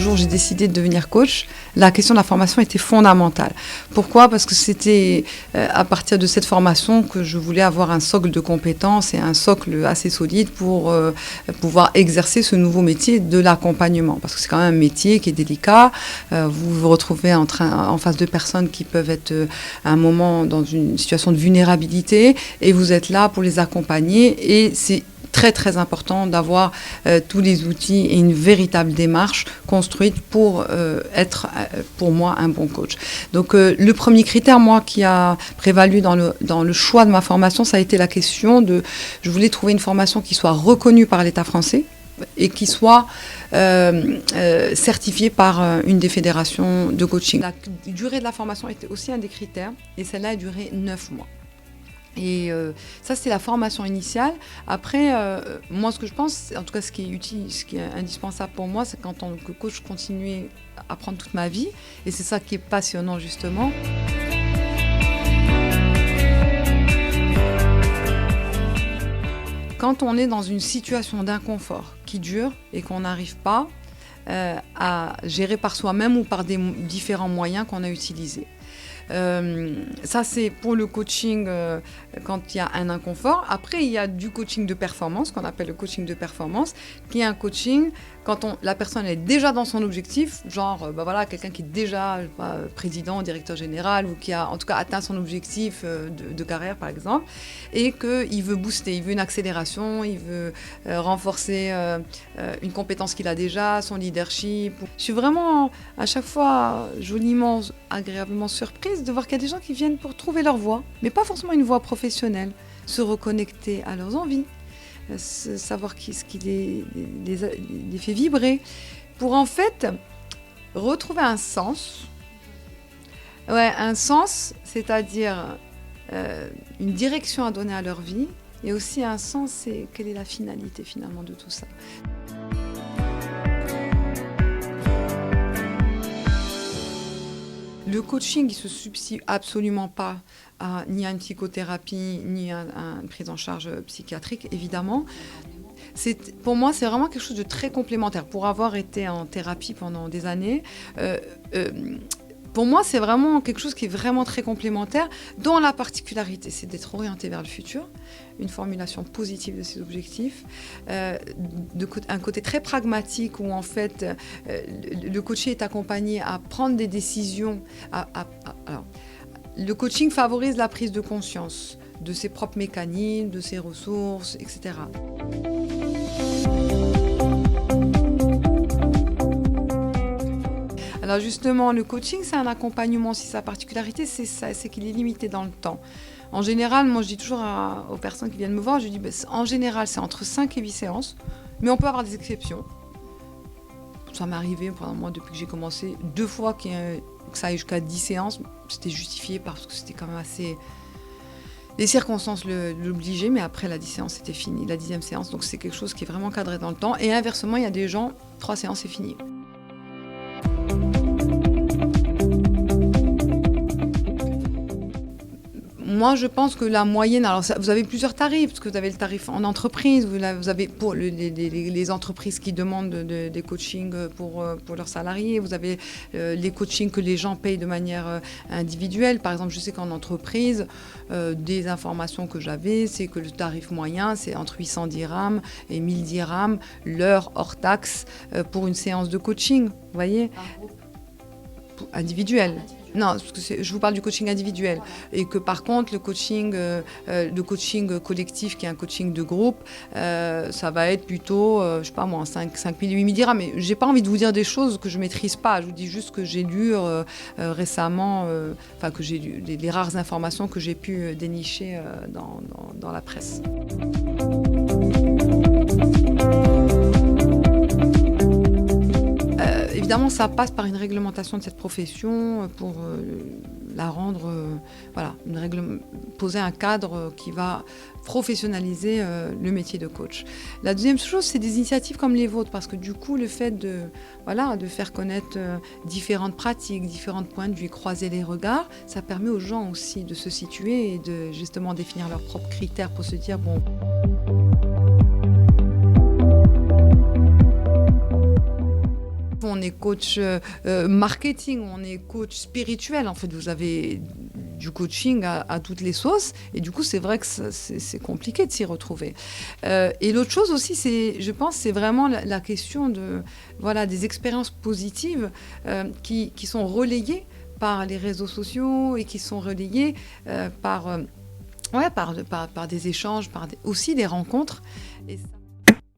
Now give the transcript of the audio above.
Le jour où j'ai décidé de devenir coach, la question de la formation était fondamentale. Pourquoi ? Parce que c'était à partir de cette formation que je voulais avoir un socle de compétences et un socle assez solide pour pouvoir exercer ce nouveau métier de l'accompagnement. Parce que c'est quand même un métier qui est délicat. Vous vous retrouvez en face de personnes qui peuvent être à un moment dans une situation de vulnérabilité et vous êtes là pour les accompagner et c'est très très important d'avoir tous les outils et une véritable démarche construite pour être pour moi un bon coach. Donc le premier critère moi qui a prévalu dans le choix de ma formation, ça a été la question de je voulais trouver une formation qui soit reconnue par l'État français et qui soit certifiée par une des fédérations de coaching. La durée de la formation était aussi un des critères et celle-là a duré 9 mois. Et ça, c'est la formation initiale. Après, moi, ce que je pense, en tout cas, ce qui est utile, ce qui est indispensable pour moi, c'est qu'en tant que coach, je continue à apprendre toute ma vie. Et c'est ça qui est passionnant, justement. Quand on est dans une situation d'inconfort qui dure et qu'on n'arrive pas à gérer par soi-même ou par des différents moyens qu'on a utilisés. Ça, c'est pour le coaching quand il y a un inconfort. Après, il y a du coaching de performance, qu'on appelle le coaching de performance, qui est un coaching quand la personne est déjà dans son objectif, genre voilà, quelqu'un qui est déjà président, directeur général, ou qui a en tout cas atteint son objectif de carrière, par exemple, et qu'il veut booster, il veut une accélération, il veut renforcer une compétence qu'il a déjà, son leadership. Je suis vraiment à chaque fois joliment, agréablement surprise de voir qu'il y a des gens qui viennent pour trouver leur voie, mais pas forcément une voie professionnelle, se reconnecter à leurs envies, savoir ce qui les fait vibrer, pour en fait retrouver un sens. Ouais, un sens, c'est-à-dire une direction à donner à leur vie, et aussi un sens, c'est quelle est la finalité finalement de tout ça. Le coaching, il ne se substitue absolument pas ni à une psychothérapie, ni à une prise en charge psychiatrique, évidemment. Pour moi, c'est vraiment quelque chose de très complémentaire. Pour avoir été en thérapie pendant des années, pour moi, c'est vraiment quelque chose qui est vraiment très complémentaire, dont la particularité, c'est d'être orienté vers le futur, une formulation positive de ses objectifs, un côté très pragmatique où en fait le coaché est accompagné à prendre des décisions. Alors, le coaching favorise la prise de conscience de ses propres mécanismes, de ses ressources, etc. Alors justement, le coaching, c'est un accompagnement. Si sa particularité, c'est qu'il est limité dans le temps. En général, moi je dis toujours aux personnes qui viennent me voir, je dis en général, c'est entre 5 et 8 séances, mais on peut avoir des exceptions. Ça m'est arrivé, pendant moi, depuis que j'ai commencé, 2 fois que ça aille jusqu'à 10 séances. C'était justifié parce que c'était quand même assez... Les circonstances l'obligeaient, mais après la 10 séances, c'était fini, la 10e séance. Donc c'est quelque chose qui est vraiment cadré dans le temps. Et inversement, il y a des gens, 3 séances, c'est fini. Moi, je pense que la moyenne... Alors, vous avez plusieurs tarifs, parce que vous avez le tarif en entreprise, vous avez pour les entreprises qui demandent des coachings pour leurs salariés, vous avez les coachings que les gens payent de manière individuelle. Par exemple, je sais qu'en entreprise, des informations que j'avais, c'est que le tarif moyen, c'est entre 800 dirhams et 1000 dirhams, l'heure hors taxe, pour une séance de coaching, vous voyez ? Individuel. Non, parce que je vous parle du coaching individuel. Et que par contre, le coaching collectif, qui est un coaching de groupe, ça va être plutôt, je ne sais pas moi, 5 000, 8 000 dirhams. Mais je n'ai pas envie de vous dire des choses que je ne maîtrise pas. Je vous dis juste que j'ai lu récemment, que j'ai lu les rares informations que j'ai pu dénicher dans la presse. Évidemment, ça passe par une réglementation de cette profession pour la rendre, poser un cadre qui va professionnaliser le métier de coach. La deuxième chose, c'est des initiatives comme les vôtres, parce que du coup, le fait de faire connaître différentes pratiques, différents points de vue, croiser les regards, ça permet aux gens aussi de se situer et de justement définir leurs propres critères pour se dire, bon... On est coach coach marketing, on est coach spirituel. En fait, vous avez du coaching à toutes les sauces. Et du coup, c'est vrai que c'est compliqué de s'y retrouver. Et l'autre chose aussi, je pense, c'est vraiment la question des expériences positives qui sont relayées par les réseaux sociaux et qui sont relayées par des échanges, aussi des rencontres. Et ça...